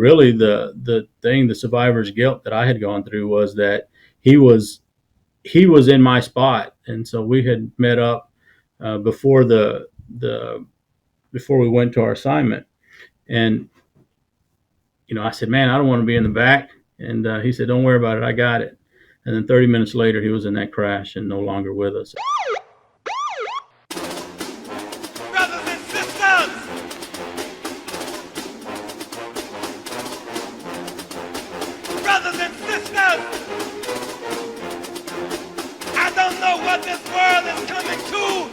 really the survivor's guilt that I had gone through was that he was in my spot, and so we had met up before the before we went to our assignment, and I said, man, I don't want to be in the back, and he said, don't worry about it, I got it. And then 30 minutes later, he was in that crash and no longer with us. Brothers and sisters, brothers and sisters, I don't know what this world is coming to.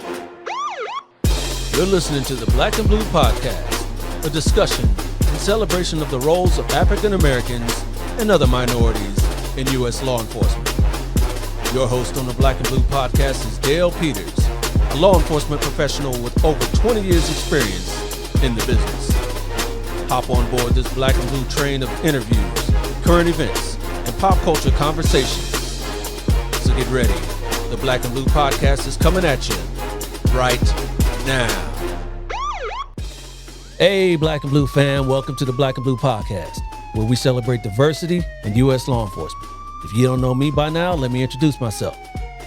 You're listening to the Black and Blue Podcast, a discussion and celebration of the roles of African Americans and other minorities in U.S. law enforcement. Your host on the Black and Blue Podcast is Dale Peters, a law enforcement professional with over 20 years experience in the business. Hop on board this Black and Blue train of interviews, current events, and pop culture conversations. So get ready. The Black and Blue Podcast is coming at you right now. Hey, Black and Blue fan, welcome to the Black and Blue Podcast, where we celebrate diversity in U.S. law enforcement. If you don't know me by now, let me introduce myself.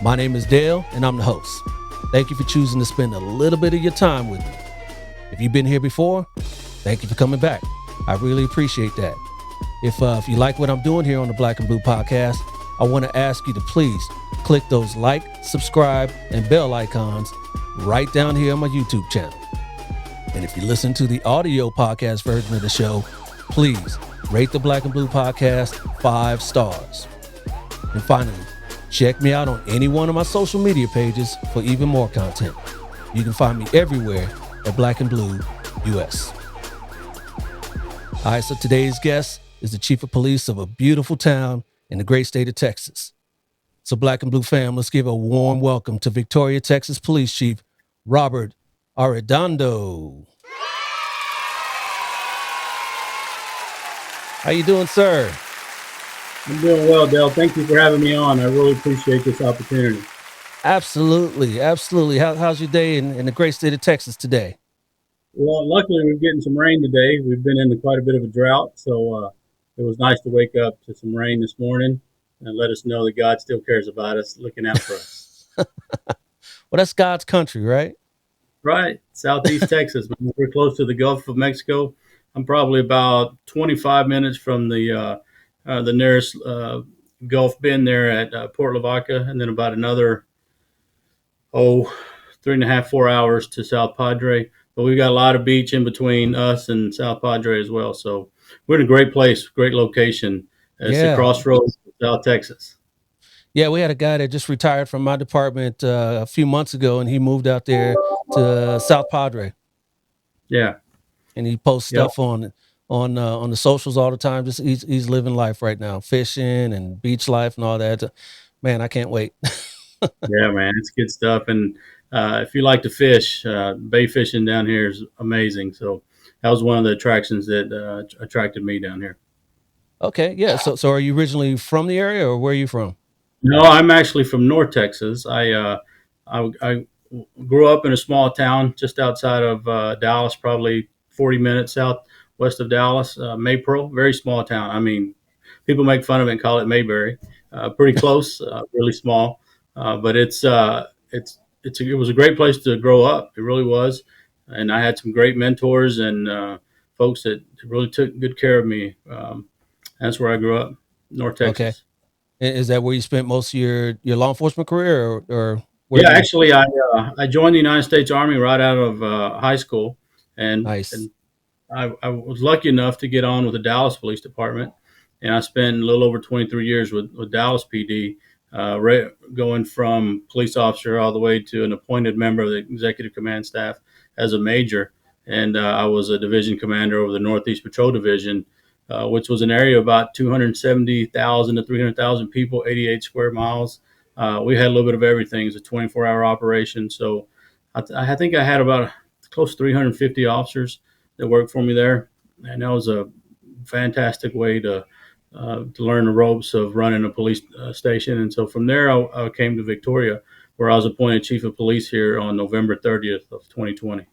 My name is Dale, and I'm the host. Thank you for choosing to spend a little bit of your time with me. If you've been here before, thank you for coming back. I really appreciate that. If you like what I'm doing here on the Black and Blue Podcast, I want to ask you to please click those like, subscribe, and bell icons right down here on my YouTube channel. And if you listen to the audio podcast version of the show, please rate the Black and Blue Podcast 5 stars. And finally, check me out on any one of my social media pages for even more content. You can find me everywhere at Black and Blue US. All right, so today's guest is the Chief of Police of a beautiful town in the great state of Texas. So Black and Blue fam, let's give a warm welcome to Victoria, Texas Police Chief Robert Arredondo. How you doing, sir? I'm doing well, Dale. Thank you for having me on. I really appreciate this opportunity. Absolutely. How's your day in the great state of Texas today? Well, luckily we're getting some rain today. We've been in quite a bit of a drought, so it was nice to wake up to some rain this morning and let us know that God still cares about us, looking out for us. Well, that's God's country, right? Right. Southeast Texas. We're close to the Gulf of Mexico. I'm probably about 25 minutes from the nearest Gulf bend there at Port Lavaca, and then about another 3.5, 4 hours to South Padre. But we've got a lot of beach in between us and South Padre as well. So we're in a great place, great location. It's the crossroads of South Texas. Yeah, we had a guy that just retired from my department a few months ago, and he moved out there to South Padre. Yeah, and he posts stuff on the socials all the time. Just he's living life right now, fishing and beach life and all that. Man, I can't wait. Yeah, man, it's good stuff. And if you like to fish, bay fishing down here is amazing. So that was one of the attractions that attracted me down here. Okay, yeah. So are you originally from the area, or where are you from? No, I'm actually from North Texas. I grew up in a small town just outside of Dallas, probably 40 minutes southwest of Dallas, Maypearl, very small town. I mean, people make fun of it and call it Mayberry. Pretty close, really small, but it was a great place to grow up. It really was, and I had some great mentors and folks that really took good care of me. That's where I grew up, North Texas. Okay. Is that where you spent most of your law enforcement career, or yeah, actually, I joined the United States Army right out of high school, and, nice. And I was lucky enough to get on with the Dallas Police Department, and I spent a little over 23 years with Dallas PD, going from police officer all the way to an appointed member of the Executive Command Staff as a major, and I was a division commander over the Northeast Patrol Division, which was an area of about 270,000 to 300,000 people, 88 square miles. We had a little bit of everything. It was a 24-hour operation. So I think I had about close to 350 officers that worked for me there. And that was a fantastic way to learn the ropes of running a police station. And so from there, I came to Victoria, where I was appointed Chief of Police here on November 30th of 2020.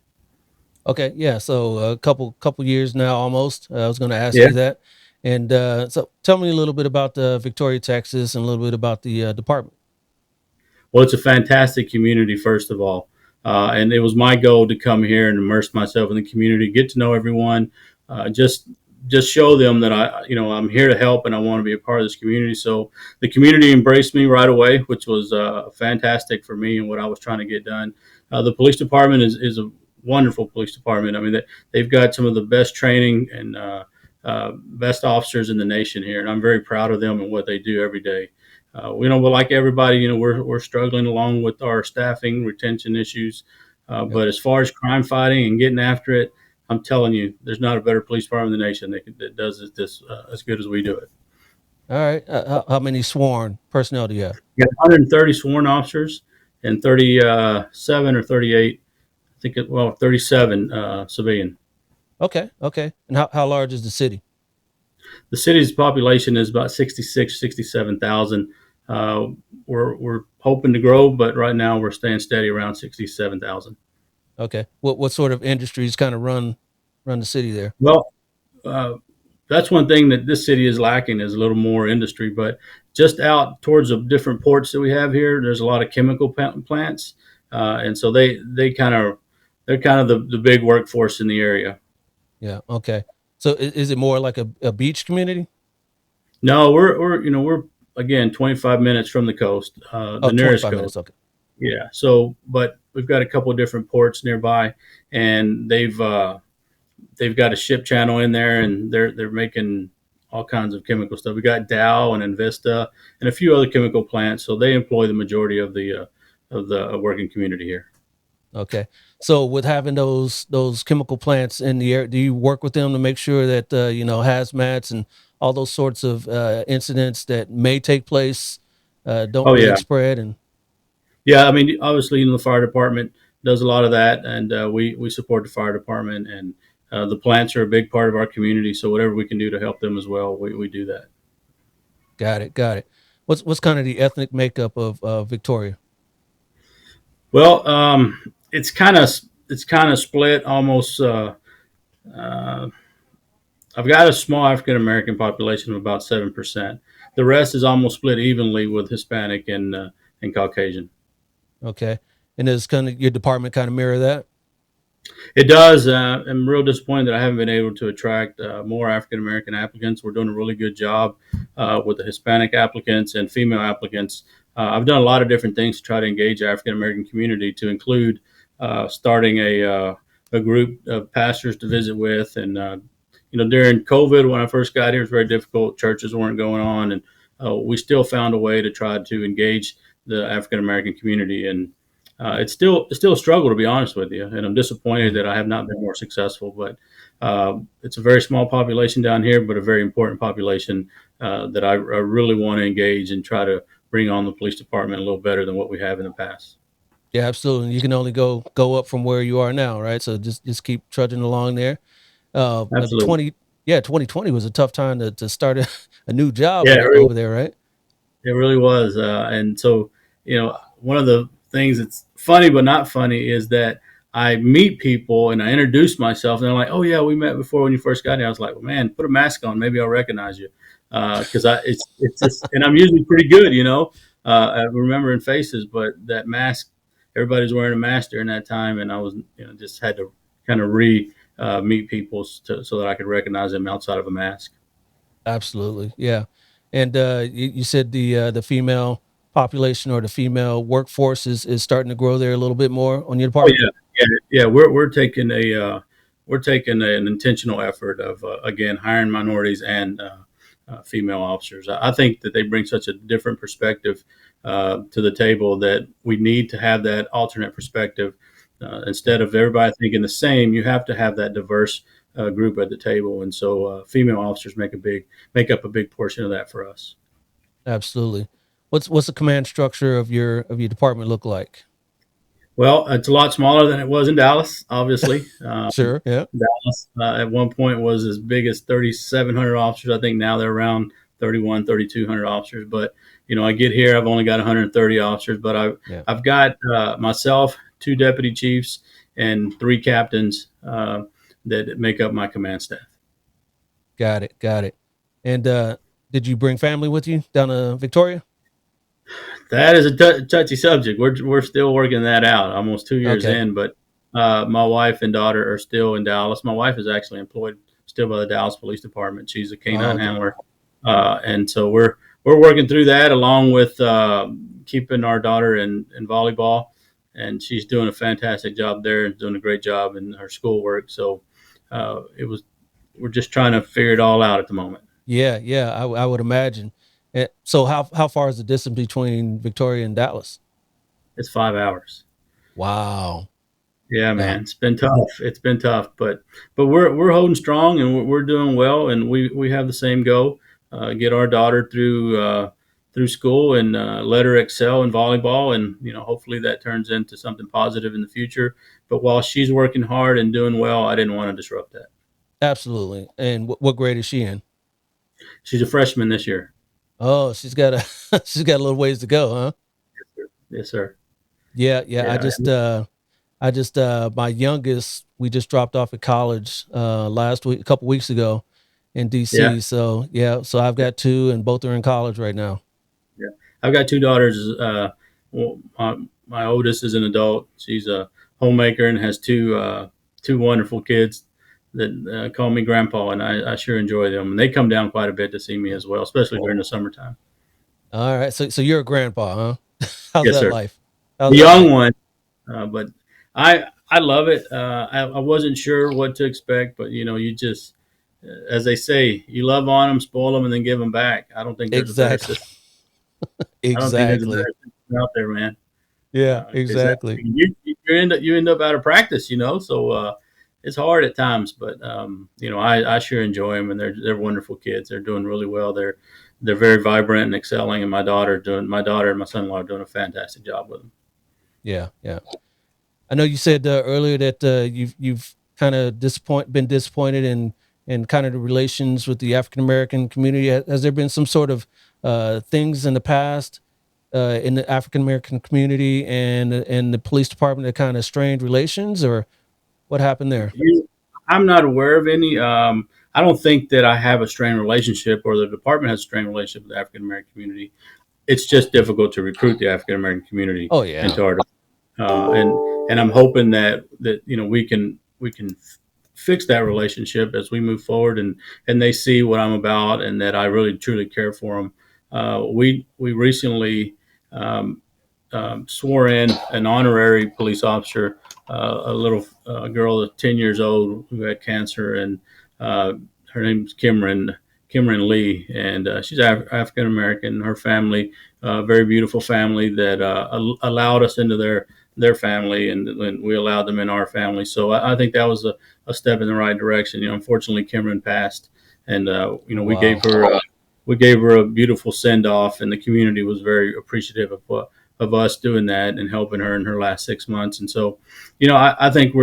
Okay, yeah. So a couple years now, almost. I was going to ask Yeah. you that, and so tell me a little bit about Victoria, Texas, and a little bit about the department. Well, it's a fantastic community, first of all. And it was my goal to come here and immerse myself in the community, get to know everyone, uh, just just show them that I'm here to help and I want to be a part of this community. So the community embraced me right away, which was fantastic for me and what I was trying to get done. The police department is a wonderful police department. I mean, they've got some of the best training and best officers in the nation here, and I'm very proud of them and what they do every day. But like everybody, we're struggling along with our staffing retention issues. Yep. But as far as crime fighting and getting after it, I'm telling you, there's not a better police department in the nation that does it this as good as we do it. All right. How many sworn personnel do you have? We got 130 sworn officers and 37 or 38, I think, 37 civilian. Okay. Okay. And how large is the city? The city's population is about 66, 67,000. Uh, we're hoping to grow, but right now we're staying steady around 67,000. Okay. What sort of industries kind of run the city there? Well, uh, that's one thing that this city is lacking is a little more industry. But just out towards the different ports that we have here, there's a lot of chemical plants, and so they're kind of the big workforce in the area. Yeah. Okay. So is it more like a beach community? No, we're again 25 minutes from the coast, Oh, the nearest 25 coast. minutes. Okay. Yeah. So, but we've got a couple of different ports nearby, and they've got a ship channel in there, and they're making all kinds of chemical stuff. We got Dow and Invista and a few other chemical plants, so they employ the majority of the working community here. Okay. So with having those chemical plants in the air, do you work with them to make sure that hazmats and all those sorts of incidents that may take place don't Oh really yeah, spread? And yeah. I mean, obviously, the fire department does a lot of that, and we support the fire department, and the plants are a big part of our community. So whatever we can do to help them as well, we do that. got it. What's kind of the ethnic makeup of Victoria? Well, it's kind of split almost. Uh, I've got a small African American population of about 7%. The rest is almost split evenly with Hispanic and Caucasian. Okay. And does kind of your department kind of mirror that? It does. I'm real disappointed that I haven't been able to attract more African American applicants. We're doing a really good job with the Hispanic applicants and female applicants. I've done a lot of different things to try to engage the African American community, to include starting a group of pastors to visit with. And during COVID, when I first got here, it was very difficult. Churches weren't going on, and we still found a way to try to engage the African American community. And it's still a struggle, to be honest with you, and I'm disappointed that I have not been more successful. But it's a very small population down here, but a very important population that I really want to engage and try to bring on the police department a little better than what we have in the past. Yeah, absolutely. You can only go up from where you are now, right? So just keep trudging along there. Absolutely. 2020 was a tough time to start a new job Yeah, over there, right? it really was. And so, one of the things that's funny but not funny is that I meet people and I introduce myself, and they're like, "Oh yeah, we met before when you first got here." I was like, "Well, man, put a mask on, maybe I'll recognize you," because it's just, and I'm usually pretty good, at remembering faces. But that mask, everybody's wearing a mask during that time, and I was, just had to kind of meet people so that I could recognize them outside of a mask. Absolutely, yeah. And you said the female population or the female workforce is starting to grow there a little bit more on your Oh department. yeah, yeah, yeah. We're taking an intentional effort of again hiring minorities and female officers. I think that they bring such a different perspective to the table that we need to have that alternate perspective. Instead of everybody thinking the same, you have to have that diverse group at the table, and so female officers make up a big portion of that for us. Absolutely. What's the command structure of your department look like? Well, it's a lot smaller than it was in Dallas, obviously. Sure. Yeah. Dallas at one point was as big as 3,700 officers. I think now they're around 31, 3,200 officers. But, I get here, I've only got 130 officers, but Yeah. I've got myself, two deputy chiefs, and 3 captains that make up my command staff. Got it. Got it. And did you bring family with you down to Victoria? That is a touchy subject. We're still working that out. Almost 2 years Okay. in, but my wife and daughter are still in Dallas. My wife is actually employed still by the Dallas Police Department. She's a Oh, canine okay. handler, and so we're working through that along with keeping our daughter in volleyball, and she's doing a fantastic job there and doing a great job in her schoolwork. So it was we're just trying to figure it all out at the moment. Yeah, yeah, I would imagine. So how far is the distance between Victoria and Dallas? It's 5 hours. Wow. Yeah, Yeah. man, it's been tough. It's been tough, but we're holding strong and we're doing well, and we have the same goal: get our daughter through school and let her excel in volleyball, and hopefully that turns into something positive in the future. But while she's working hard and doing well, I didn't want to disrupt that. Absolutely. And what grade is she in? She's a freshman this year. Oh, she's got a she's got a little ways to go, huh? Yes, sir. Yeah, yeah. Yeah, I just my youngest we just dropped off at college last week, a couple weeks ago in yeah, DC. So yeah, so I've got two and both are in college right now. yeah. I've got 2 daughters. Well, my oldest is an adult. She's a homemaker and has two wonderful kids that call me grandpa, and I sure enjoy them. And they come down quite a bit to see me as well, especially during the summertime. All right. So you're a grandpa, huh? How's Yes, that sir. life? How's The that young life? one, but I love it. I wasn't sure what to expect, but you just, as they say, you love on them, spoil them, and then give them back. I don't think there's a better Exactly. system. I don't think there's a Exactly. better system out there, man. Yeah, Because exactly. you end up out of practice, so it's hard at times. But I sure enjoy them, and they're wonderful kids. They're doing really well. They're very vibrant and excelling, and my daughter and my son-in-law are doing a fantastic job with them. Yeah, yeah. I know you said earlier that you've kind of been disappointed in kind of the relations with the African American community. Has there been some sort of things in the past in the African American community and the police department that kind of strained relations, or what happened there? I'm not aware of any. I don't think that I have a strained relationship or the department has a strained relationship with the African American community. It's just difficult to recruit the African American community Oh yeah, into our and I'm hoping that we can fix that relationship as we move forward and they see what I'm about and that I really truly care for them. We recently um, swore in an honorary police officer, a little girl that's 10 years old who had cancer, and uh, her name's Kimron Lee, and she's African American. Her family, very beautiful family that allowed us into their family, and we allowed them in our family. So I think that was a step in the right direction. Unfortunately, Kimron passed, and we wow. gave her a beautiful send off, and the community was very appreciative of us doing that and helping her in her last 6 months. And so, I think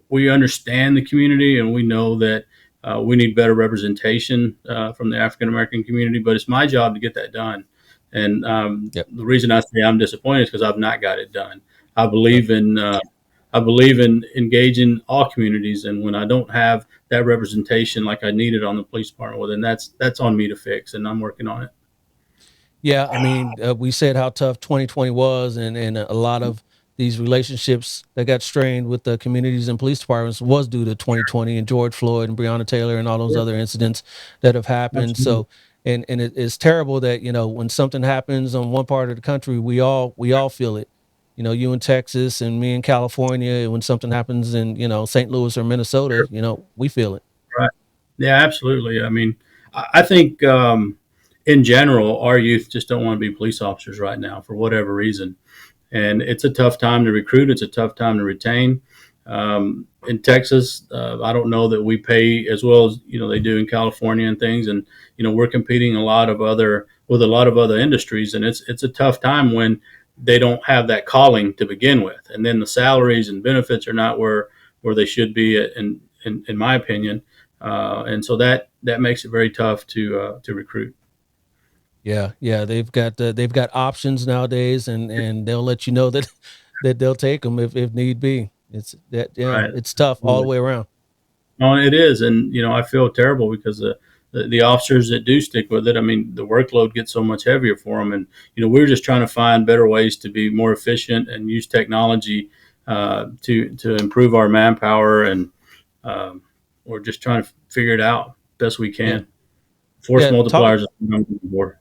we understand the community and we know that we need better representation from the African American community. But it's my job to get that done. And Yep. the reason I say I'm disappointed is because I've not got it done. I Uh, believe in I believe in engaging all communities, and when I don't have that representation like I needed on the police department, well, then that's on me to fix, and I'm working on it. Yeah, I mean, we said how tough 2020 was, and a lot of these relationships that got strained with the communities and police departments was due to 2020 and George Floyd and Breonna Taylor and all those Yeah, other incidents that have happened. absolutely. So, and it's terrible that when something happens on one part of the country, we all feel it. You in Texas and me in California. When something happens in St. Louis or Minnesota, we feel it. Right. Yeah, absolutely. I mean, I think in general, our youth just don't want to be police officers right now for whatever reason. And it's a tough time to recruit. It's a tough time to retain. In Texas, I don't know that we pay as well as they do in California and things. And we're competing with a lot of other industries, and it's a tough time when they don't have that calling to begin with, and then the salaries and benefits are not where they should be, in my opinion. And so that makes it very tough to recruit. Yeah, yeah, they've got options nowadays, and they'll let you know that that they'll take them if need be. It's that, yeah, Right. it's tough all the way around. No, it is, and I feel terrible because the officers that do stick with it, I mean, the workload gets so much heavier for them, and we're just trying to find better ways to be more efficient and use technology to improve our manpower, and um, we're just trying to figure it out best we Yeah. can. Force Yeah. multipliers is what I'm looking for.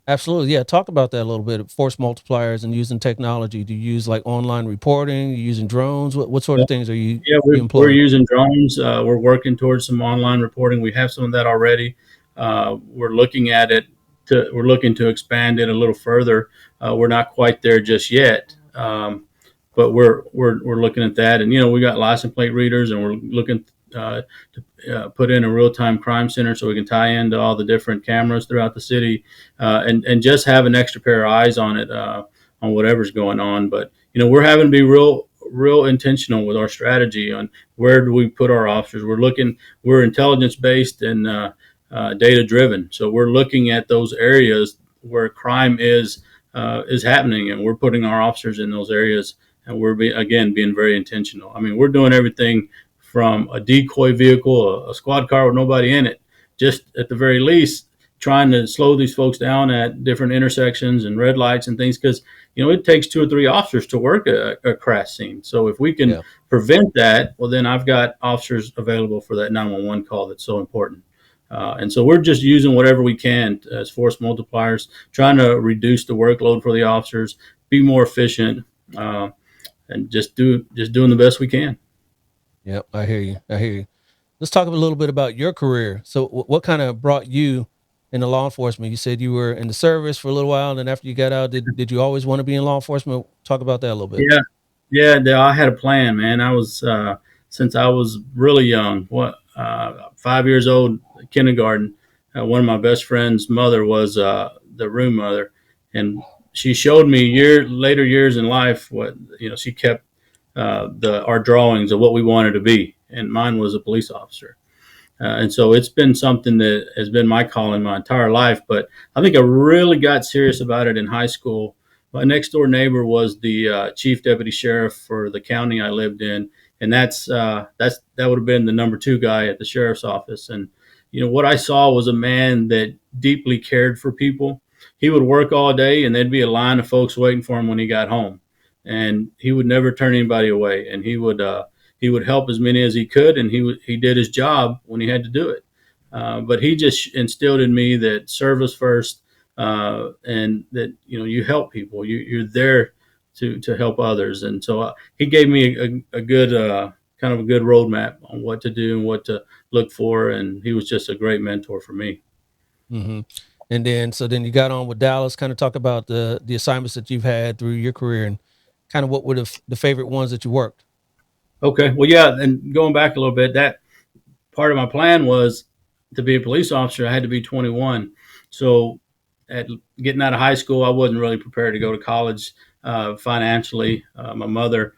Absolutely. Yeah. Talk about that a little bit. Force multipliers and using technology. Do you use like online reporting? Are you using drones? What sort of things are you, Yeah, you we're employing? using drones. We're working towards some online reporting. We have some of that already. We're looking at it. We're looking to expand it a little further. We're not quite there just yet, but we're looking at that. And we got license plate readers, and we're looking to put in a real time crime center so we can tie into all the different cameras throughout the city, and just have an extra pair of eyes on it, on whatever's going on. But we're having to be real intentional with our strategy on where do we put our officers. We're intelligence based and data driven. So we're looking at those areas where crime is happening, and we're putting our officers in those areas, and we're being very intentional. I mean, we're doing everything from a decoy vehicle, a squad car with nobody in it, just at the very least trying to slow these folks down at different intersections and red lights and things, because it takes 2 or 3 officers to work a crash scene. So if we can Yeah. prevent that, well, then I've got officers available for that 911 call that's so important. And so we're just using whatever we can as force multipliers, trying to reduce the workload for the officers, be more efficient, and just doing the best we can. Yep. I hear you. I hear you. Let's talk a little bit about your career. So what kind of brought you into law enforcement? You said you were in the service for a little while, and then after you got out, did you always want to be in law enforcement? Talk about that a little bit. Yeah, yeah. I had a plan, man. I was since I was really young. 5 years old, kindergarten. One of my best friend's mother was the room mother, and she showed me later years in life what she kept the our drawings of what we wanted to be, and mine was a police officer. And so it's been something that has been my calling my entire life. But I think I really got serious about it in high school. My next door neighbor was the chief deputy sheriff for the county I lived in, and that would have been the number 2 guy at the sheriff's office. And what I saw was a man that deeply cared for people. He would work all day, and there'd be a line of folks waiting for him when he got home, and he would never turn anybody away. And he would help as many as he could, and he did his job when he had to do it. But he just instilled in me that service first, and that you help people. You're there to help others, and so he gave me a good kind of a good roadmap on what to do and what to look for, and he was just a great mentor for me. Hmm. And then, so then you got on with Dallas. Kind of talk about the assignments that you've had through your career, and kind of what were the favorite ones that you worked. Okay, well, yeah, and going back a little bit, that part of my plan was to be a police officer. I had to be 21. So at getting out of high school, I wasn't really prepared to go to college financially. My mother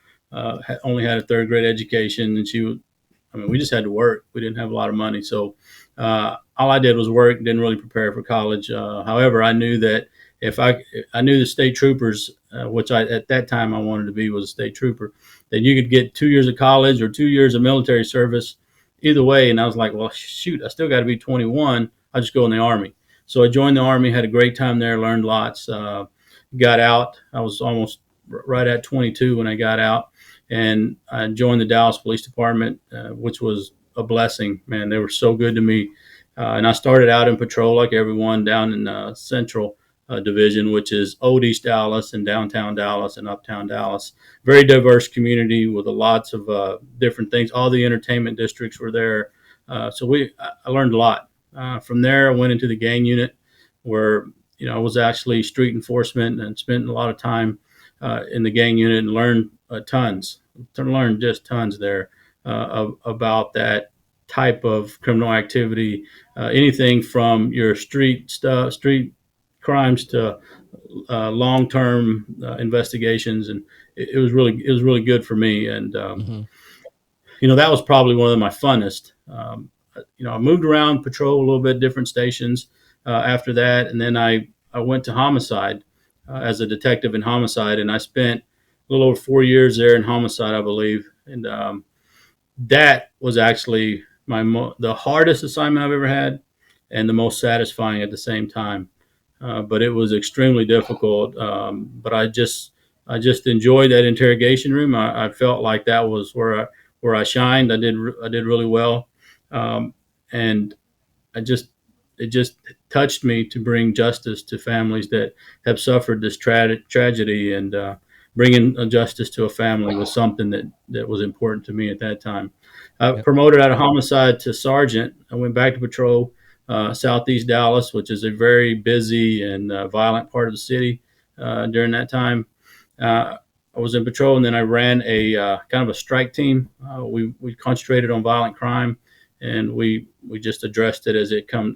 only had a third grade education, and we just had to work. We didn't have a lot of money. So all I did was work, didn't really prepare for college. However, I knew that if I knew the state troopers, which at that time I wanted to be was a state trooper, that you could get 2 years of college or 2 years of military service either way. And I was like, well, shoot, I still got to be 21. I'll just go in the Army. So I joined the Army, had a great time there, learned lots, got out. I was almost right at 22 when I got out, and I joined the Dallas Police Department, which was a blessing. Man, they were so good to me. And I started out in patrol like everyone down in Central Division, which is Old East Dallas and downtown Dallas and uptown Dallas. Very diverse community with lots of different things. All the entertainment districts were there. So I learned a lot. From there, I went into the gang unit where I was actually street enforcement and spent a lot of time in the gang unit and learned just tons there about that type of criminal activity, anything from your street crimes to long-term investigations, and it was really good for me. And Hmm. that was probably one of my funnest. I moved around, patrol a little bit, different stations after that, and then I went to homicide as a detective in homicide, and I spent a little over 4 years there in homicide, I believe. and that was actually the hardest assignment I've ever had, and the most satisfying at the same time. But it was extremely difficult. But I just enjoyed that interrogation room. I felt like that was where I shined. I did really well, and I just it just touched me to bring justice to families that have suffered this tragedy, and bringing justice to a family was something that was important to me at that time. I Yep. promoted out of homicide to sergeant. I went back to patrol southeast Dallas, which is a very busy and violent part of the city during that time. I was in patrol, and then I ran a kind of a strike team. We concentrated on violent crime, and we just addressed it as it come,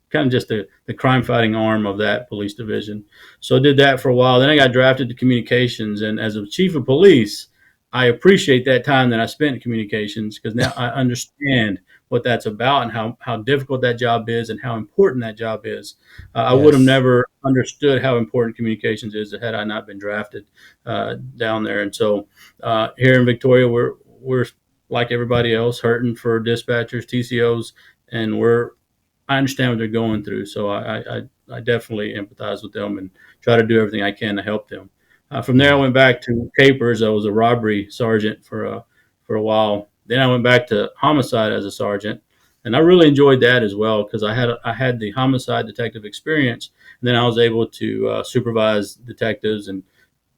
kind of just the crime fighting arm of that police division. So I did that for a while. Then I got drafted to communications, and as a chief of police, I appreciate that time that I spent in communications, because now I understand what that's about and how difficult that job is and how important that job is. I would have Yes. never understood how important communications is had I not been drafted down there. And so here in Victoria, we're like everybody else, hurting for dispatchers, TCOs, and I understand what they're going through. So I definitely empathize with them and try to do everything I can to help them. From there, I Yeah. went back to capers. I was a robbery sergeant for a while. Then I went back to homicide as a sergeant, and I really enjoyed that as well, because I had the homicide detective experience. And then I was able to supervise detectives and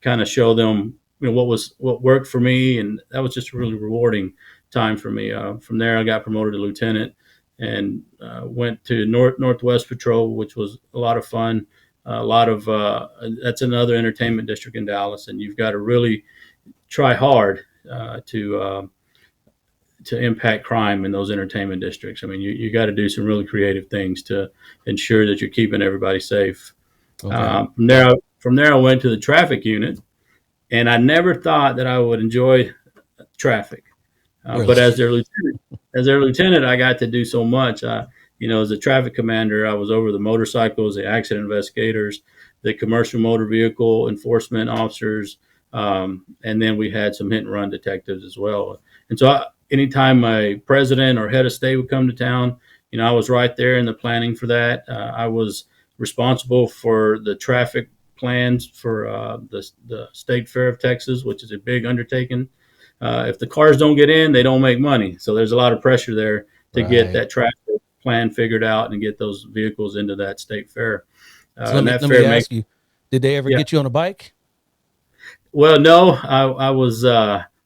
kind of show them, what worked for me, and that was just a really rewarding time for me. From there, I got promoted to lieutenant, and went to Northwest Patrol, which was a lot of fun. A lot of That's another entertainment district in Dallas, and you've got to really try hard to impact crime in those entertainment districts. I mean, you got to do some really creative things to ensure that you're keeping everybody safe. Okay. From there, I went to the traffic unit, and I never thought that I would enjoy traffic. Really? But as their lieutenant, I got to do so much. As a traffic commander, I was over the motorcycles, the accident investigators, the commercial motor vehicle enforcement officers, and then we had some hit and run detectives as well. And so, anytime a president or head of state would come to town, I was right there in the planning for that. I was responsible for the traffic plans for the State Fair of Texas, which is a big undertaking. If the cars don't get in, they don't make money. So there's a lot of pressure there to get Right. that traffic plan figured out and get those vehicles into that state fair. So And that let me fair makes ask you, did they ever Yeah. get you on a bike? Well, no, I was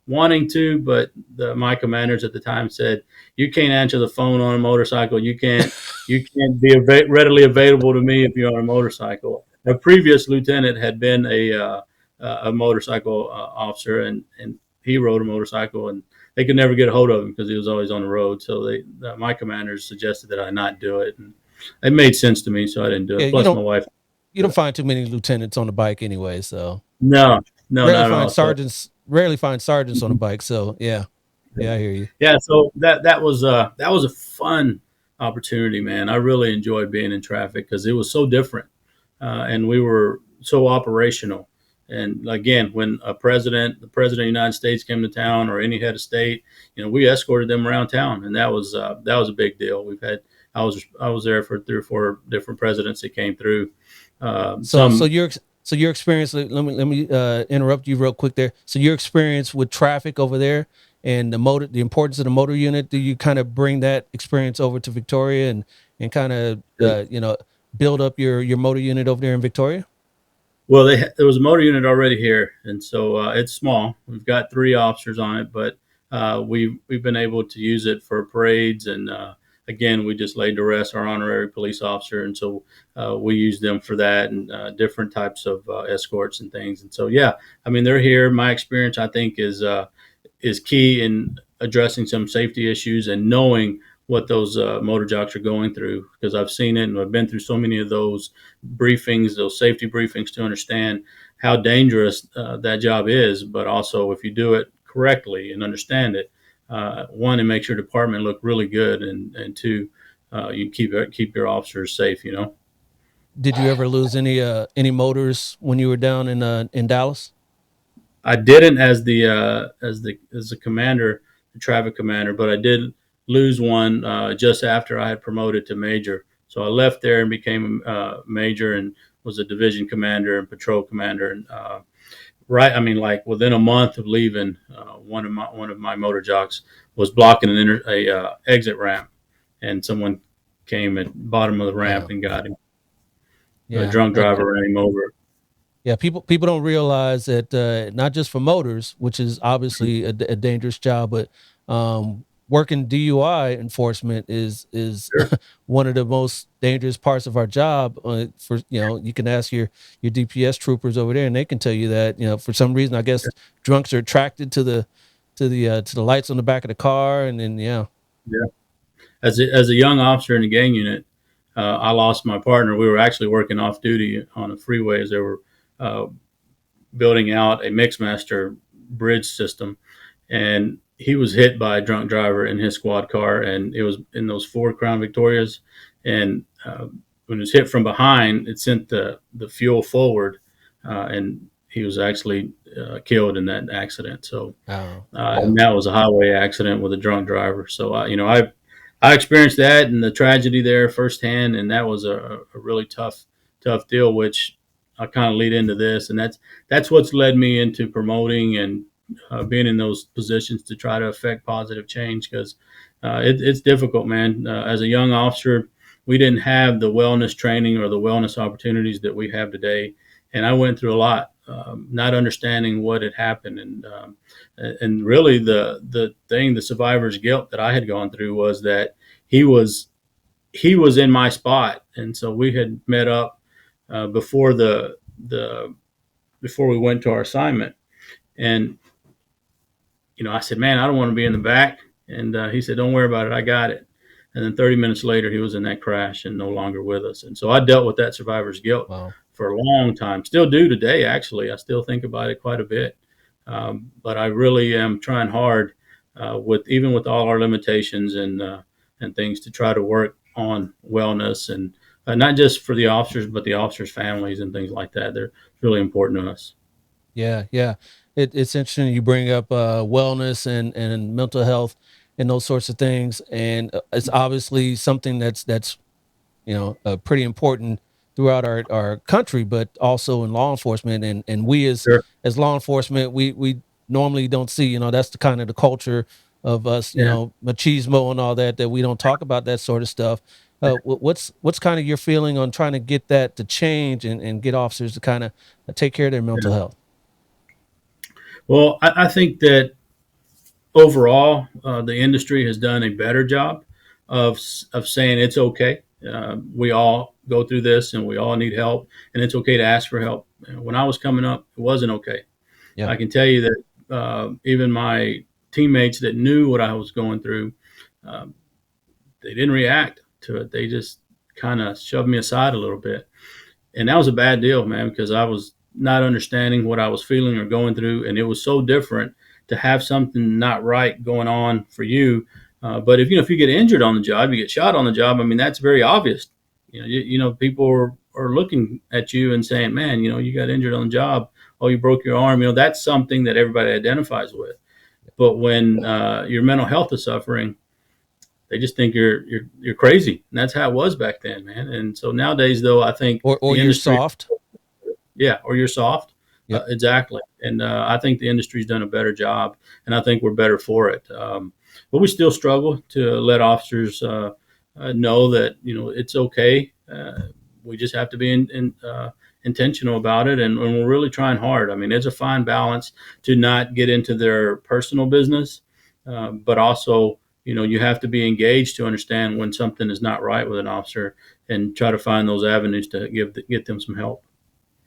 wanting to, but my commanders at the time said, "You can't answer the phone on a motorcycle. You can't be readily available to me if you're on a motorcycle." A previous lieutenant had been a motorcycle officer, and he rode a motorcycle, and they could never get a hold of him because he was always on the road. So my commanders suggested that I not do it, and it made sense to me, so I didn't do Yeah, it. Plus, my wife. you don't find too many lieutenants on the bike anyway, so No, no, rarely not at find all. So. sergeants on a bike. So yeah. Yeah, I hear you. Yeah, so that was a fun opportunity, man. I really enjoyed being in traffic because it was so different, and we were so operational. And again, when the president of the United States came to town, or any head of state, we escorted them around town, and that was a big deal. I was there for 3 or 4 different presidents that came through. So Some your experience, let me interrupt you real quick there. So your experience with traffic over there and the importance of the motor unit, do you kind of bring that experience over to Victoria and kind of build up your motor unit over there in Victoria? Well, there was a motor unit already here, and so it's small. We've got 3 officers on it, but we've been able to use it for parades, and again, we just laid to rest our honorary police officer, and so we use them for that, and different types of escorts and things. And so, yeah, I mean, they're here. My experience, I think, is key in addressing some safety issues and knowing what those motor jocks are going through, because I've seen it and I've been through so many of those briefings, those safety briefings, to understand how dangerous that job is. But also, if you do it correctly and understand it, one, it makes your department look really good, and two, you keep your officers safe. Did you ever lose any motors when you were down in Dallas? I didn't as the commander, the traffic commander, but I did lose one just after I had promoted to major. So I left there and became a major and was a division commander and patrol commander. And right, I mean, like within a month of leaving, one of my motor jocks was blocking a exit ramp, and someone came at the bottom of the ramp Wow. and got him. A Yeah. drunk driver ran him over. Yeah, people don't realize that not just for motors, which is obviously a dangerous job, but working DUI enforcement is Sure. one of the most dangerous parts of our job. For you can ask your DPS troopers over there, and they can tell you that for some reason, I guess drunks are attracted to the lights on the back of the car, and then Yeah. As a young officer in the gang unit, I lost my partner. We were actually working off duty on a freeway as they were uh, building out a mixmaster bridge system, and he was hit by a drunk driver in his squad car, and it was in those Ford Crown Victorias, and when it was hit from behind, it sent the fuel forward, and he was actually killed in that accident. So, oh and that was a highway accident with a drunk driver. So, I experienced that and the tragedy there firsthand, and that was a really tough deal, which I kind of lead into this, and that's what's led me into promoting and being in those positions to try to affect positive change because it's difficult, man. As a young officer, we didn't have the wellness training or the wellness opportunities that we have today, and I went through a lot, not understanding what had happened, and really the survivor's guilt that I had gone through was that he was he was in my spot, and so we had met up before the before we went to our assignment, and I said, man, I don't want to be in the back, and he said, don't worry about it, I got it. And then 30 minutes later, he was in that crash and no longer with us. And so I dealt with that survivor's guilt wow. for a long time. Still do today, actually. I still think about it quite a bit. But I really am trying hard with even with all our limitations and things to try to work on wellness and not just for the officers, but the officers' families and things like that. They're really important to us. Yeah, yeah. It's interesting you bring up wellness and mental health and those sorts of things, and it's obviously something that's pretty important throughout our country, but also in law enforcement. And we Sure. as law enforcement, we normally don't see. That's the kind of the culture of us. Yeah. Machismo and all that we don't talk about that sort of stuff. What's kind of your feeling on trying to get that to change and get officers to kind of take care of their mental Yeah. health? Well, I think that overall, the industry has done a better job of saying it's okay. We all go through this, and we all need help, and it's okay to ask for help. When I was coming up, it wasn't okay. Yeah. I can tell you that even my teammates that knew what I was going through, um, they didn't react to it. They just kind of shoved me aside a little bit, and that was a bad deal, man, because I was not understanding what I was feeling or going through, and it was so different to have something not right going on for you. But if you get injured on the job, you get shot on the job. I mean, that's very obvious. People are looking at you and saying, "Man, you got injured on the job. Oh, you broke your arm." That's something that everybody identifies with. But when your mental health is suffering, they just think you're crazy, and that's how it was back then, man. And so nowadays, though, I think Or the you're industry, soft. yeah, or you're soft. Yep. Exactly. And I think the industry's done a better job, and I think we're better for it. But we still struggle to let officers know that it's okay. We just have to be intentional about it, and we're really trying hard. I mean, it's a fine balance to not get into their personal business, but also you have to be engaged to understand when something is not right with an officer, and try to find those avenues to get them some help.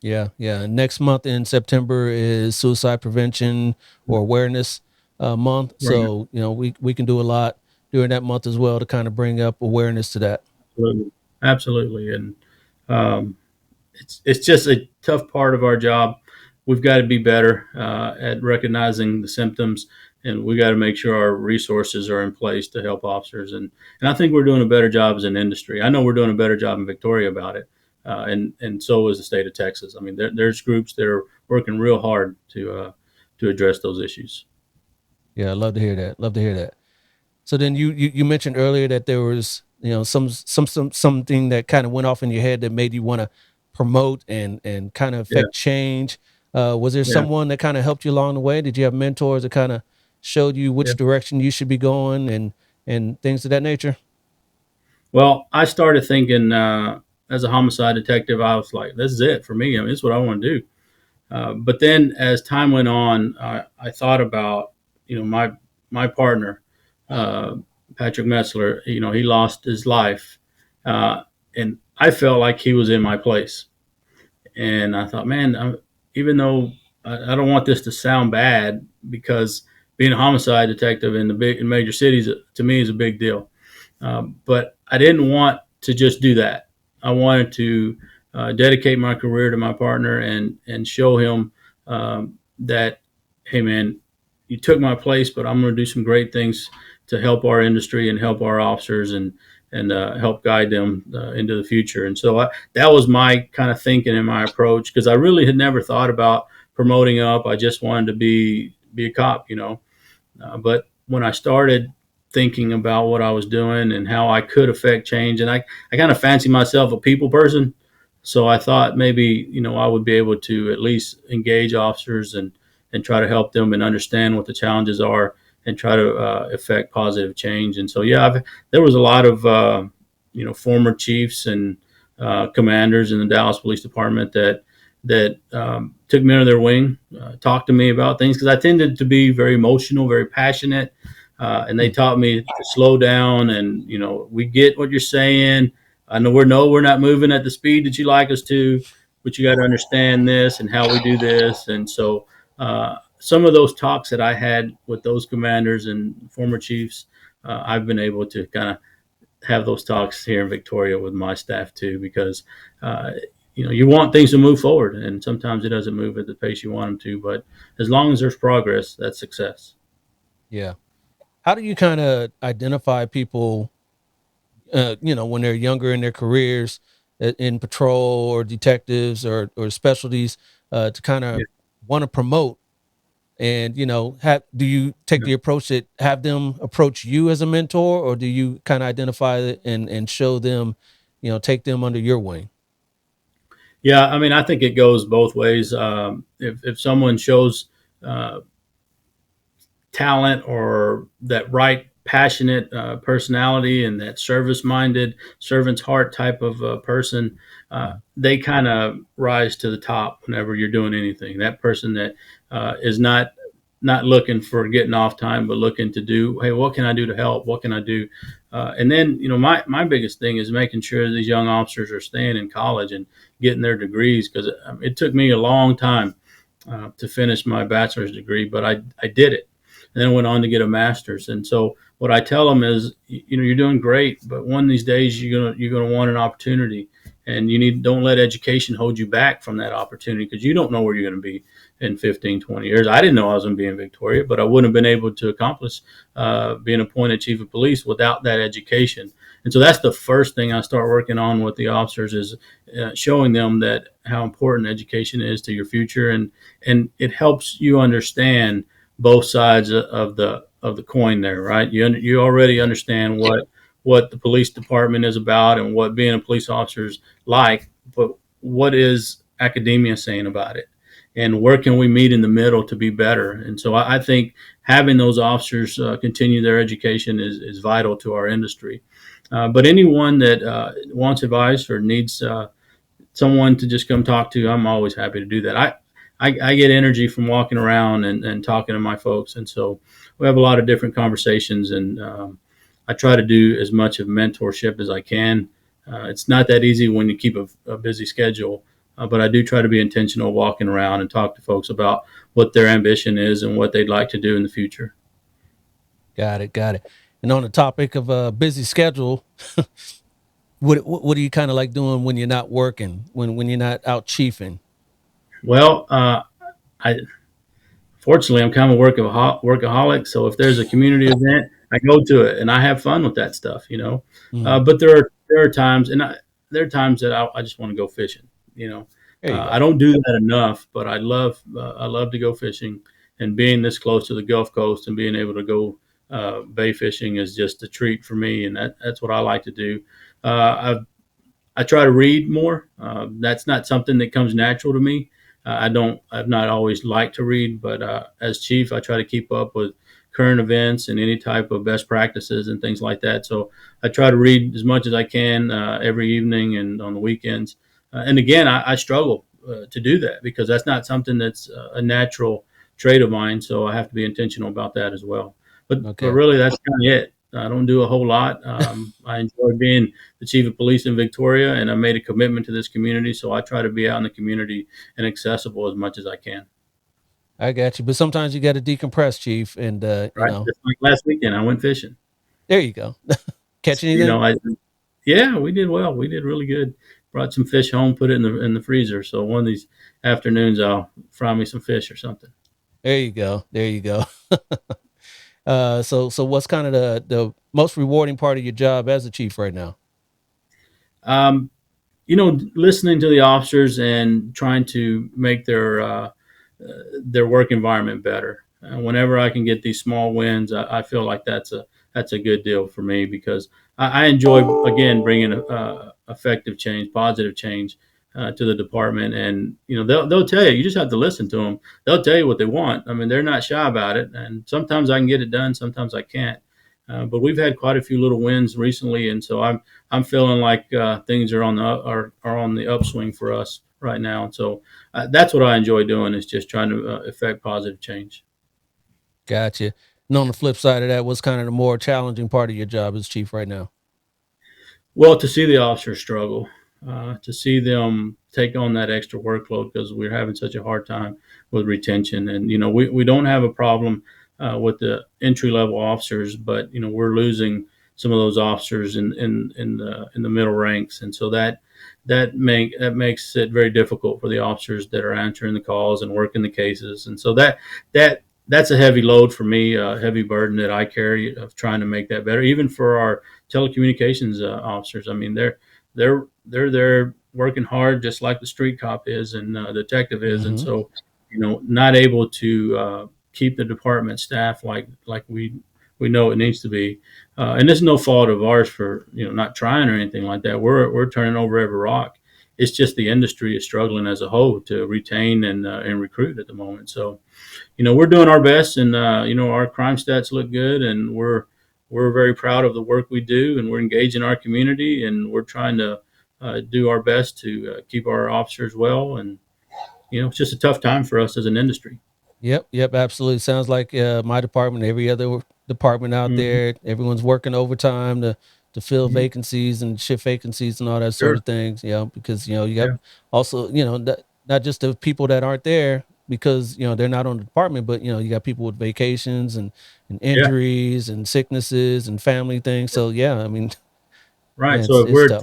Yeah, yeah. Next month in September is suicide prevention or awareness month. Right. So, we can do a lot during that month as well to kind of bring up awareness to that. Absolutely. Absolutely. And um, it's just a tough part of our job. We've got to be better at recognizing the symptoms, and we got to make sure our resources are in place to help officers. And I think we're doing a better job as an industry. I know we're doing a better job in Victoria about it, and so is the state of Texas. I mean, there's groups that are working real hard to address those issues. Yeah, I love to hear that. Love to hear that. So then you mentioned earlier that there was, something that kind of went off in your head that made you want to promote and kind of Yeah, affect change. Was there yeah, someone that kind of helped you along the way? Did you have mentors that kind of showed you yeah. which direction you should be going and things of that nature? Well, I started thinking as a homicide detective, I was like, this is it for me. I mean, this is what I want to do. But then as time went on, I thought about, my partner, uh, Patrick Metzler. He lost his life, and I felt like he was in my place. And I thought, man, even though I don't want this to sound bad, because being a homicide detective in major cities to me is a big deal. But I didn't want to just do that. I wanted to dedicate my career to my partner and show him that, hey man, you took my place, but I'm going to do some great things to help our industry and help our officers and help guide them into the future. And so that was my kind of thinking and my approach, because I really had never thought about promoting up. I just wanted to be a cop. But when I started thinking about what I was doing and how I could affect change, and I kind of fancy myself a people person. So I thought maybe, I would be able to at least engage officers and try to help them and understand what the challenges are and try to affect positive change. And so, yeah, there was a lot of, former chiefs and commanders in the Dallas Police Department that took me under their wing, talked to me about things, because I tended to be very emotional, very passionate, and they taught me to slow down. And we get what you're saying. I know we're not moving at the speed that you like us to, but you got to understand this and how we do this. And so some of those talks that I had with those commanders and former chiefs, I've been able to kind of have those talks here in Victoria with my staff too, because uh, you want things to move forward, and sometimes it doesn't move at the pace you want them to. But as long as there's progress, that's success. Yeah. How do you kind of identify people, when they're younger in their careers, in patrol or detectives or specialties, to kind of Yeah. want to promote? And do you take the approach that have them approach you as a mentor, or do you kind of identify it and show them, take them under your wing? Yeah, I mean, I think it goes both ways. If someone shows uh, talent or that right passionate personality and that service minded servant's heart type of person, they kind of rise to the top whenever you're doing anything. That person that is not looking for getting off time, but looking to do, hey, what can I do to help? What can I do? And then, my biggest thing is making sure these young officers are staying in college and getting their degrees, because it took me a long time to finish my bachelor's degree, but I did it, and then went on to get a master's. And so what I tell them is, you're doing great, but one of these days you're gonna want an opportunity, and don't let education hold you back from that opportunity, because you don't know where you're going to be in 15, 20 years. I didn't know I was going to be in Victoria, but I wouldn't have been able to accomplish being appointed chief of police without that education. And so that's the first thing I start working on with the officers, is showing them that how important education is to your future, and it helps you understand both sides of the coin there, right? You already understand what the police department is about and what being a police officer is like, but what is academia saying about it? And where can we meet in the middle to be better? And so I think having those officers continue their education is vital to our industry. But anyone that wants advice or needs someone to just come talk to, I'm always happy to do that. I get energy from walking around and talking to my folks. And so we have a lot of different conversations, and I try to do as much of mentorship as I can. It's not that easy when you keep a busy schedule, but I do try to be intentional walking around and talk to folks about what their ambition is and what they'd like to do in the future. Got it, got it. And on the topic of a busy schedule, what do you kind of like doing when you're not working, when you're not out chiefing? Well, I fortunately, I'm kind of a workaholic. So if there's a community event, I go to it and I have fun with that stuff. Mhm. But there are times, there are times that I just want to go fishing. There you I go. don't do that enough, but I love to go fishing, and being this close to the Gulf Coast and being able to go bay fishing is just a treat for me, and that's what I like to do. I try to read more. That's not something that comes natural to me. I've not always liked to read, but as chief, I try to keep up with current events and any type of best practices and things like that. So I try to read as much as I can every evening and on the weekends. And again, I struggle to do that because that's not something that's a natural trait of mine. So I have to be intentional about that as well. But Okay. really, that's kind of it. I don't do a whole lot. I enjoy being the chief of police in Victoria, and I made a commitment to this community. So I try to be out in the community and accessible as much as I can. I got you. But sometimes you got to decompress, Chief. And, Right. Just like last weekend, I went fishing. there you go. Catch You anything? know, yeah, we did well. We did really good. Brought some fish home, put it in the freezer. So one of these afternoons, I'll fry me some fish or something. There you go. There you go. So what's kind of the most rewarding part of your job as a chief right now? Um, Listening to the officers and trying to make their work environment better. Whenever I can get these small wins, I feel like that's a good deal for me because I enjoy again bringing effective change, positive change to the department. And they'll tell you. You just have to listen to them. They'll tell you what they want. I mean, they're not shy about it. And sometimes I can get it done. Sometimes I can't. But we've had quite a few little wins recently, and so I'm feeling like things are on the upswing for us right now. And so that's what I enjoy doing is just trying to effect positive change. Gotcha. And on the flip side of that, what's kind of the more challenging part of your job as chief right now? Well, to see the officers struggle, to see them take on that extra workload because we're having such a hard time with retention, and we don't have a problem with the entry level officers, but we're losing some of those officers in the middle ranks, and so that makes it very difficult for the officers that are answering the calls and working the cases, and so that's a heavy load for me, a heavy burden that I carry of trying to make that better, even for our telecommunications officers. I mean, they're there working hard, just like the street cop is and the detective is, and Mm-hmm. so not able to keep the department staff like we know it needs to be. And this is no fault of ours for not trying or anything like that. We're turning over every rock. It's just the industry is struggling as a whole to retain and recruit at the moment. So we're doing our best, and our crime stats look good, and we're very proud of the work we do, and we're engaging our community, and we're trying to do our best to keep our officers well. And it's just a tough time for us as an industry. Yep, absolutely. Sounds like my department, every other department out Mm-hmm. there, everyone's working overtime to fill Mm-hmm. vacancies and shift vacancies and all that sort Sure. of things. Because you got Yeah. also not just the people that aren't there because they're not on the department, but you got people with vacations and Yeah. injuries and sicknesses and family things. So yeah, I mean, Right. man, So if it's tough.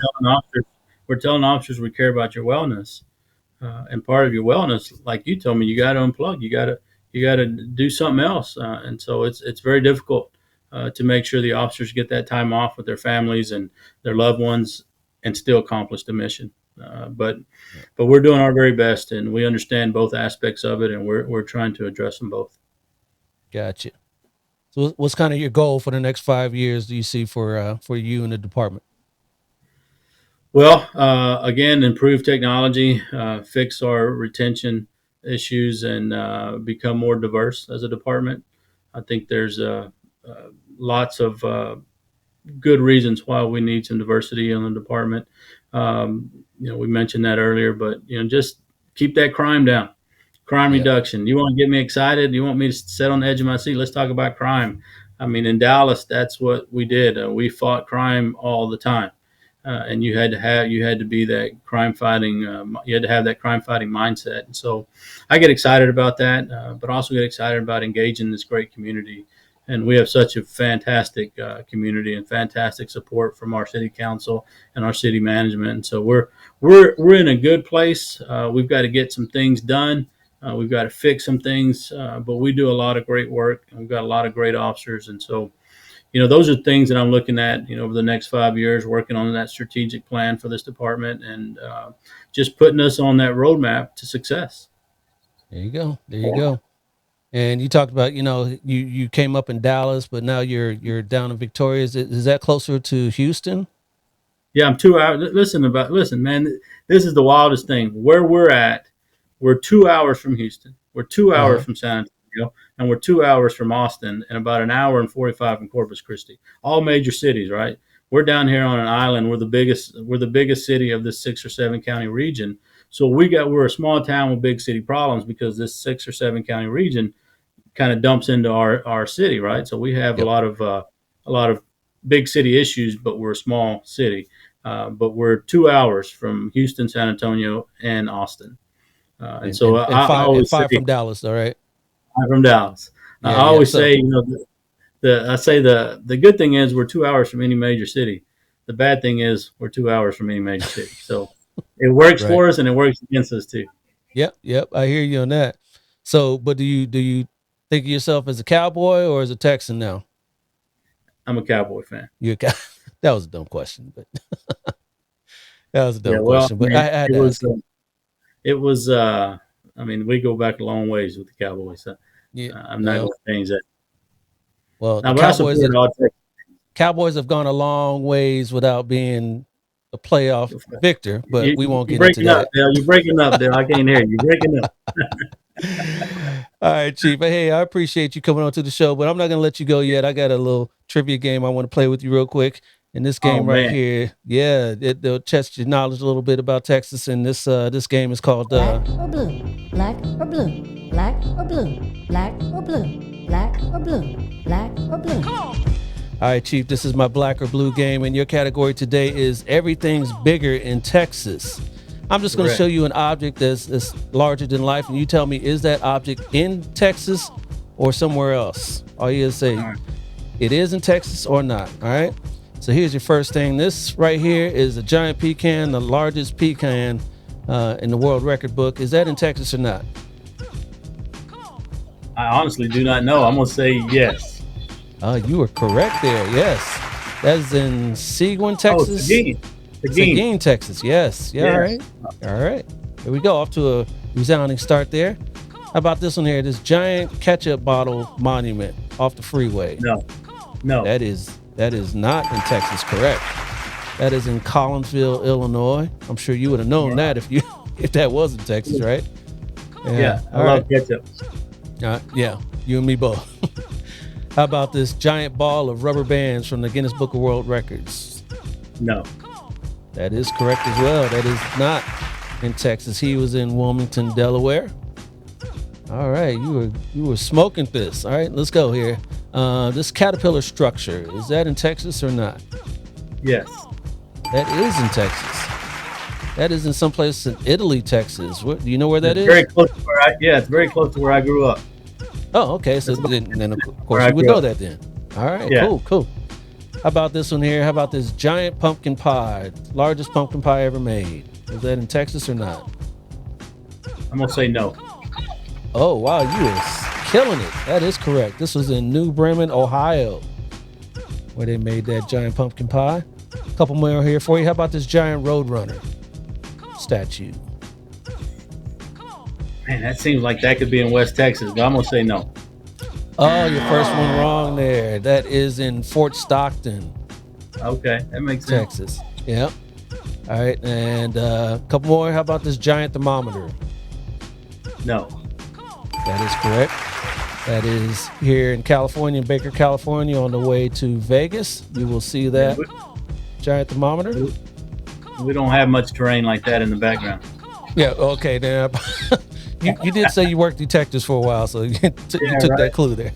we're telling officers we care about your wellness, and part of your wellness, like you told me, you got to unplug. You got to do something else, and so it's very difficult to make sure the officers get that time off with their families and their loved ones, and still accomplish the mission. But we're doing our very best, and we understand both aspects of it, and we're trying to address them both. Gotcha. So what's kind of your goal for the next 5 years? Do you see for you and the department? Well, again, improve technology, fix our retention issues, and become more diverse as a department. I think there's lots of good reasons why we need some diversity in the department. We mentioned that earlier, but just keep that crime down. Crime Yeah. reduction. You want to get me excited? You want me to sit on the edge of my seat? Let's talk about crime. I mean, in Dallas, that's what we did. We fought crime all the time, and you had to be that crime fighting. You had to have that crime fighting mindset. And so, I get excited about that, but also get excited about engaging this great community. And we have such a fantastic community and fantastic support from our city council and our city management. And so we're in a good place. We've got to get some things done. We've got to fix some things, but we do a lot of great work, and we've got a lot of great officers. And so, those are things that I'm looking at, over the next 5 years, working on that strategic plan for this department and just putting us on that roadmap to success. There you go. There you go. And you talked about, you came up in Dallas, but now you're down in Victoria. Is that closer to Houston? Yeah, I'm 2 hours. Listen, man. This is the wildest thing. Where we're at, we're 2 hours from Houston. We're 2 hours Uh-huh. from San Antonio, and we're 2 hours from Austin, and about an hour and 45 from Corpus Christi. All major cities, right? We're down here on an island. We're the biggest. We're the biggest city of this 6 or 7 county region. So we're a small town with big city problems because this 6 or 7 county region kind of dumps into our city, right? So we have Yep. a lot of big city issues, but we're a small city. But we're 2 hours from Houston, San Antonio, and Austin. And And so and, and I five and always say five from Dallas, all right? I'm from Dallas. I Yeah, yeah. always So say, the good thing is we're 2 hours from any major city. The bad thing is we're 2 hours from any major city. So it works right. for us and it works against us too. Yep. I hear you on that. So, but do you think of yourself as a Cowboy or as a Texan now? I'm a Cowboy fan. You that was a dumb question, but that was a Yeah, dumb well, I question. But I mean, had it to was ask it. it was. I mean, we go back a long ways with the Cowboys. So, Yeah. I'm not going Well, to change that. well, the Now, but I support all Texas. Cowboys have gone a long ways without being a playoff victor, but we won't You're get into breaking up, that. Dale. You're breaking up, Dale. I can't hear you. You're breaking up. All right, Chief. Hey, I appreciate you coming on to the show, but I'm not going to let you go yet. I got a little trivia game I want to play with you real quick. And this Oh game right man, here, yeah, it'll test your knowledge a little bit about Texas. And this game is called Black or blue, black or blue, black or blue, black or blue, black or blue, black or blue. All right, Chief, this is my black or blue game, and your category today is everything's bigger in Texas. I'm just going to Correct. show you an object that's larger than life, and you tell me, is that object in Texas or somewhere else? All you have to say, right. it is in Texas or not, all right? So here's your first thing. This right here is a giant pecan, the largest pecan in the world record book. Is that in Texas or not? I honestly do not know. I'm going to say yes. You were correct there, yes. That's in Seguin, Oh, Texas. Seguin. Seguin, Texas. Yes. Yeah. Yes. All right. Here we go. Off to a resounding start there. How about this one here? This giant ketchup bottle monument off the freeway. No. That is not in Texas. Correct. That is in Collinsville, Illinois. I'm sure you would have known that if that was in Texas, right? Yeah. I All love right. ketchup. Yeah. You and me both. How about this giant ball of rubber bands from the Guinness Book of World Records? No. That is correct as well. That is not in Texas. He was in Wilmington, Delaware. All right, you were smoking this. All right, let's go here. This caterpillar structure, is that in Texas or not? Yes. That is in Texas. That is in some place in Italy, Texas. Do you know where that It's is? very close to where it's very close to where I grew up. Oh, okay. So then of course where I you would grew know up. that then. All right, Yeah. cool. How about this one here? How about this giant pumpkin pie? Largest pumpkin pie ever made. Is that in Texas or not? I'm going to say no. Oh, wow, you are killing it. That is correct. This was in New Bremen, Ohio, where they made that giant pumpkin pie. A couple more here for you. How about this giant Roadrunner statue? Man, that seems like that could be in West Texas, but I'm going to say no. Oh, your first one wrong there. That is in Fort Stockton, Okay, that makes sense. Texas. Yep. All right, and a couple more. How about this giant thermometer? No. That is correct. That is here in California, Baker, California, on the way to Vegas. You will see that giant thermometer. We don't have much terrain like that in the background. Yeah, okay. Then you did say you worked detectives for a while, so you took right. that clue there.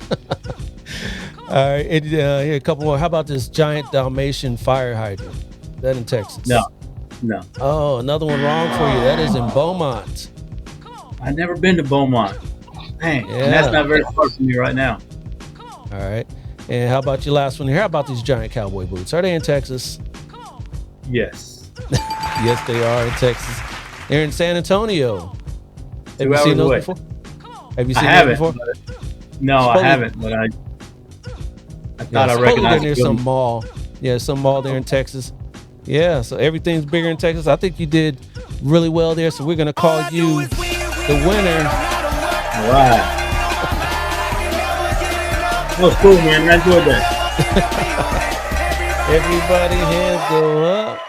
All right, and, here a couple more. How about this giant Dalmatian fire hydrant? Is that in Texas? No. Oh, another one wrong for you. That is in Beaumont. I've never been to Beaumont. Dang, Yeah. and that's not very far from me right now. All right. And how about your last one here? How about these giant cowboy boots? Are they in Texas? Yes. Yes, they are in Texas. They're in San Antonio. Have 2 you hours seen those away. before? Have you I seen haven't. those before? No, I Supposedly- haven't, but I thought I supposedly recognized they're near it. some mall. Yeah, some mall there in Texas. Yeah, so everything's bigger in Texas. I think you did really well there, so we're going to call you the winner. All right. That was cool, man. I enjoyed that. Everybody hands go up.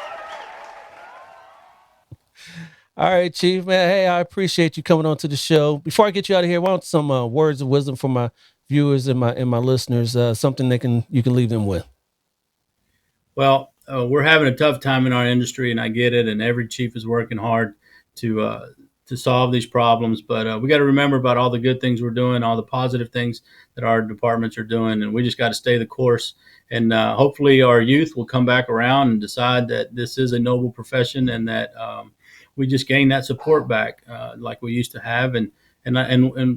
All right, Chief, man. Hey, I appreciate you coming on to the show. Before I get you out of here, I want some words of wisdom for my viewers and my listeners. Something you can leave them with. Well, we're having a tough time in our industry, and I get it. And every chief is working hard to solve these problems. But we got to remember about all the good things we're doing, all the positive things that our departments are doing, and we just got to stay the course. And hopefully, our youth will come back around and decide that this is a noble profession, and that we just gain that support back like we used to have, and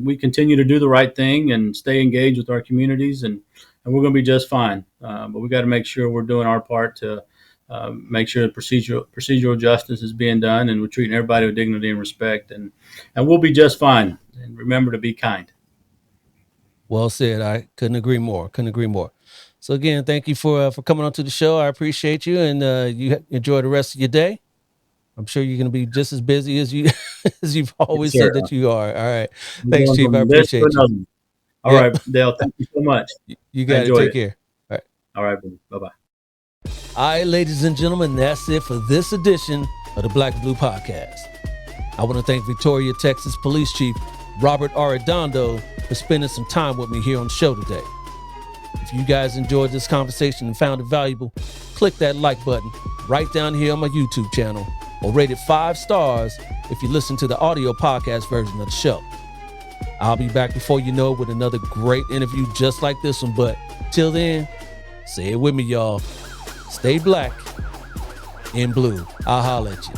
we continue to do the right thing and stay engaged with our communities, and we're going to be just fine. But we got to make sure we're doing our part to make sure procedural justice is being done, and we're treating everybody with dignity and respect, and we'll be just fine. And remember to be kind. Well said. I couldn't agree more. So again, thank you for coming on to the show. I appreciate you, and you enjoy the rest of your day. I'm sure you're going to be just as busy as you've always said that you are. All right. Thanks, Chief. I appreciate you. All right, Dale. Thank you so much. You got it. Take care. All right. All right. Bye-bye. All right, ladies and gentlemen, that's it for this edition of the Black and Blue Podcast. I want to thank Victoria, Texas Police Chief Robert Arredondo for spending some time with me here on the show today. If you guys enjoyed this conversation and found it valuable, click that like button right down here on my YouTube channel, or rate it 5 stars if you listen to the audio podcast version of the show. I'll be back before you know it with another great interview just like this one, but till then, say it with me, y'all. Stay black in blue. I'll holler at you.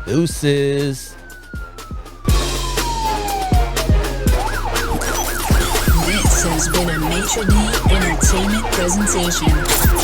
Deuces. This has been a Maitre D Entertainment presentation.